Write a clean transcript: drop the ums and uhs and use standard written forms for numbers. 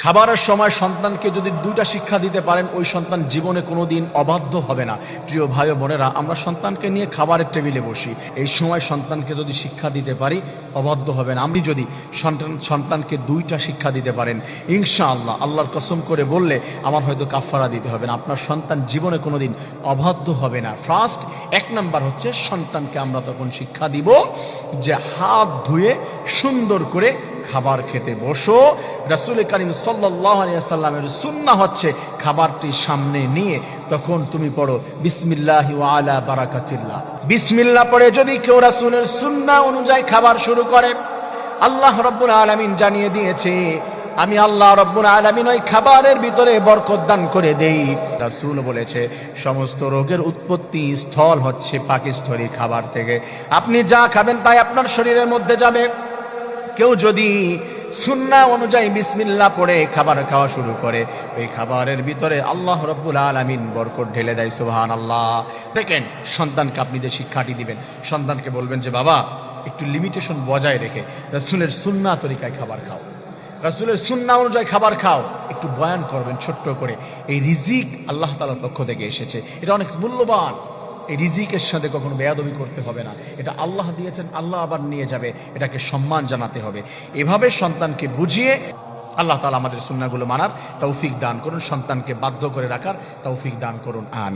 খাবারের সময় সন্তানকে যদি দুইটা শিক্ষা দিতে পারেন, ওই সন্তান জীবনে কোনোদিন অবাধ্য হবে না। প্রিয় ভাই ও বোনেরা, আমরা সন্তানকে নিয়ে খাবারের টেবিলে বসি, এই সময় সন্তানকে যদি শিক্ষা দিতে পারি অবাধ্য হবে না। আপনি যদি সন্তানকে দুইটা শিক্ষা দিতে পারেন, ইনশাআল্লাহ আল্লাহর কসম করে বললে আমার হয়তো কাফারা দিতে হবে না, আপনার সন্তান জীবনে কোনোদিন অবাধ্য হবে না। ফার্স্ট, 1 নাম্বার হচ্ছে সন্তানকে আমরা তখন শিক্ষা দিব যে হাত ধুয়ে সুন্দর করে খাবার খেতে বসো। রাসূল করিম সাল্লাল্লাহু আলাইহি ওয়াসাল্লামের সুন্নাহ হচ্ছে খাবারটি সামনে নিয়ে তখন তুমি পড়ো বিসমিল্লাহি ওয়া আলা বারাকাতিল্লাহ। বিসমিল্লাহ পড়ে যদি কেউ রাসূলের সুন্নাহ অনুযায়ী খাবার শুরু করে, আল্লাহ রাব্বুল আলামিন জানিয়ে দিয়েছে আমি আল্লাহ রাব্বুল আলামিন ওই খাবারের ভিতরে বরকত দান করে দেই। রাসূল বলেছে সমস্ত রোগের উৎপত্তি স্থল হচ্ছে পাকস্থলী খাবার থেকে। আপনি যা খাবেন তাই আপনার শরীরের মধ্যে যাবে। কেউ যদি সুন্নাহ অনুযায়ী বিসমিল্লাহ পড়ে খাবার খাওয়া শুরু করে, ওই খাবারের ভিতরে আল্লাহ রাব্বুল আলামিন বরকত ঢেলে দেয়। সুবহানাল্লাহ। দেখেন, সন্তানকে আপনি যে শিক্ষাটি দিবেন, সন্তানকে বলবেন যে বাবা একটু লিমিটেশন বজায় রেখে রাসূলের সুন্নাহ তরিকায় খাবার খাও, রাসূলের সুন্নাহ অনুযায়ী খাবার খাও। একটু বয়ান করবেন ছোট্ট করে, এই রিজিক আল্লাহ তাআলার পক্ষ থেকে এসেছে, এটা অনেক মূল্যবান। এই রিজিকের সাথে কখনো বেয়াদবি করতে হবে না, এটা আল্লাহ দিয়েছেন, আল্লাহ আবার নিয়ে যাবে, এটাকে সম্মান জানাতে হবে। এভাবে সন্তানকে বুঝিয়ে আল্লাহ তাআলা আমাদের সুন্নাহগুলো মানার তৌফিক দান করুন, সন্তানকে বাধ্য করে রাখার তৌফিক দান করুন। আমিন।